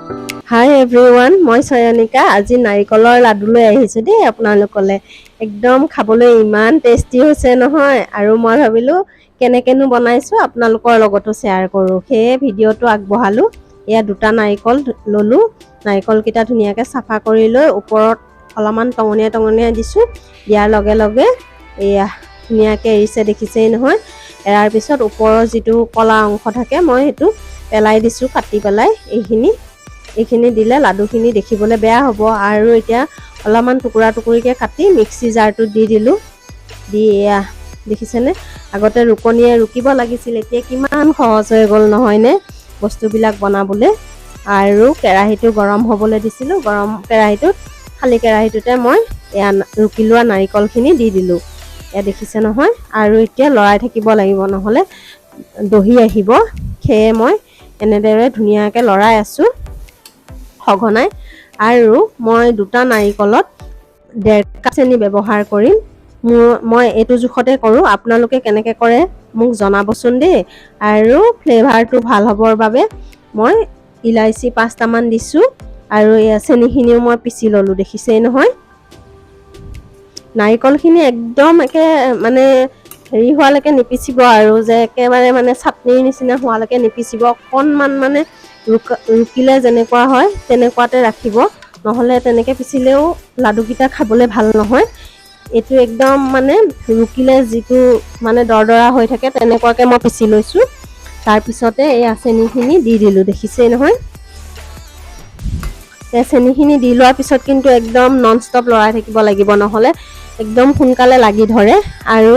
হাই everyone, মই চয়নিকা। আজি নাৰিকলৰ লাডু লৈ আহিছোঁ দেই আপোনালোকলৈ। একদম খাবলৈ ইমান টেষ্টি হৈছে নহয়, আৰু মই ভাবিলোঁ কেনেকৈনো বনাইছোঁ আপোনালোকৰ লগতো শ্বেয়াৰ কৰোঁ, সেয়ে ভিডিঅ'টো আগবঢ়ালোঁ। এয়া দুটা নাৰিকল ল'লোঁ। নাৰিকলকেইটা ধুনীয়াকৈ চাফা কৰি লৈ ওপৰত অলপমান টঙনিয়াই দিছোঁ। দিয়াৰ লগে লগে এয়া ধুনীয়াকৈ এৰিছে, দেখিছেই নহয়। এৰাৰ পিছত ওপৰৰ যিটো কলা অংশ থাকে মই সেইটো পেলাই দিছোঁ, কাটি পেলাই। এইখিনি দিলে লাডুখিনি দেখিবলৈ বেয়া হ'ব। আৰু এতিয়া অলপমান টুকুৰাকৈ কাটি মিক্সি জাৰটোত দি দিলোঁ। দি এয়া দেখিছেনে, আগতে ৰুকিব লাগিছিল, এতিয়া কিমান সহজ হৈ গ'ল নহয়নে বস্তুবিলাক বনাবলৈ। আৰু কেৰাহীটো গৰম হ'বলৈ দিছিলোঁ। গৰম খালী কেৰাহীটোতে মই এয়া ৰুকি লোৱা নাৰিকলখিনি দি দিলোঁ। এয়া দেখিছে নহয়। আৰু এতিয়া লৰাই থাকিব লাগিব, নহ'লে দহি আহিব। সেয়ে মই এনেদৰে ধুনীয়াকৈ লৰাই আছোঁ সঘনাই। আৰু মই দুটা নাৰিকলত 1.5 কাপ চেনি ব্যৱহাৰ কৰিম। মই এইটো জোখতে কৰোঁ, আপোনালোকে কেনেকৈ কৰে মোক জনাবচোন দেই। আৰু ফ্লেভাৰটো ভাল হ'বৰ বাবে মই ইলাইচি 5টামান দিছোঁ। আৰু এয়া চেনিখিনিও মই পিচি ল'লোঁ, দেখিছেই নহয়। নাৰিকলখিনি একদম মানে হেৰি হোৱালৈকে নিপিচিব, আৰু যে একেবাৰে মানে চাটনিৰ নিচিনা হোৱালৈকে নিপিচিব। অকণমান মানে ৰুকিলে যেনেকুৱা হয় তেনেকুৱাতে ৰাখিব, নহ'লে তেনেকৈ পিচিলেও লাডুকেইটা খাবলৈ ভাল নহয়। এইটো একদম মানে ৰুকিলে যিটো মানে দৰদৰা হৈ থাকে তেনেকুৱাকৈ মই পিচি লৈছোঁ। তাৰপিছতে এই চেনিখিনি দি দিলোঁ, দেখিছেই নহয়। এই চেনিখিনি দি লোৱাৰ পিছত কিন্তু একদম নন ষ্টপ লৰাই থাকিব লাগিব, নহ'লে একদম সোনকালে লাগি ধৰে। আৰু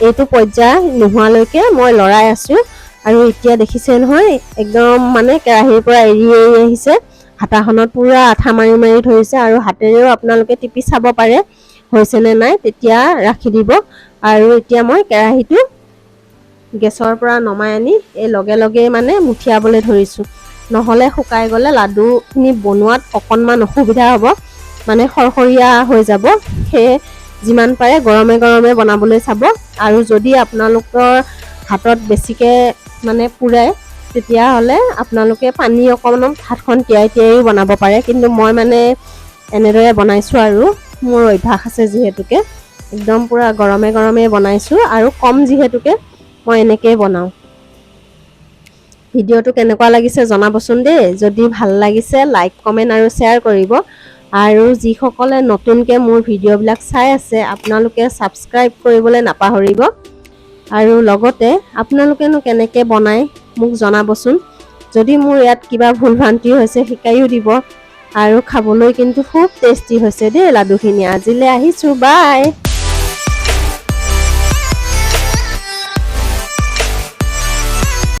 এইটো পৰ্যায় নোহোৱালৈকে মই লৰাই আছোঁ। আৰু এতিয়া দেখিছে নহয়, একদম মানে কেৰাহীৰ পৰা এৰি আহিছে। হাতাখনত পুৰা আঠা মাৰি ধৰিছে, আৰু হাতেৰেও আপোনালোকে টিপি চাব পাৰে হৈছেনে নাই, তেতিয়া ৰাখি দিব। আৰু এতিয়া মই কেৰাহীটো গেছৰ পৰা নমাই আনি এই লগে মানে মুঠিয়াবলৈ ধৰিছোঁ, নহ'লে শুকাই গ'লে লাডুখিনি বনোৱাত অকণমান অসুবিধা হ'ব, মানে খৰখৰীয়া হৈ যাব। সেয়ে যিমান পাৰে গৰমে বনাবলৈ চাব। আৰু যদি আপোনালোকৰ হাতত বেছিকৈ মানে পুৰে, তেতিয়াহ'লে আপোনালোকে পানী অকণমান হাতখন তিয়াইও বনাব পাৰে। কিন্তু মই মানে এনেদৰে বনাইছোঁ, আৰু মোৰ অভ্যাস আছে যিহেতুকে একদম পুৰা গৰমে বনাইছোঁ। আৰু কম যিহেতুকে মই এনেকৈয়ে বনাওঁ। ভিডিঅ'টো কেনেকুৱা লাগিছে জনাবচোন দেই। যদি ভাল লাগিছে লাইক, কমেণ্ট আৰু শ্বেয়াৰ কৰিব। আৰু যিসকলে নতুনকৈ মোৰ ভিডিঅ'বিলাক চাই আছে আপোনালোকে ছাবস্ক্ৰাইব কৰিবলৈ নাপাহৰিব। আৰু লগতে আপোনালোকেনো কেনেকৈ বনায় মোক জনাবচোন। যদি মোৰ ইয়াত কিবা ভুল ভ্ৰান্তি হৈছে শিকাইও দিব। আৰু খাবলৈ কিন্তু খুব টেষ্টি হৈছে দেই লাডুখিনি। আজিলৈ আহিছোঁ, বাই।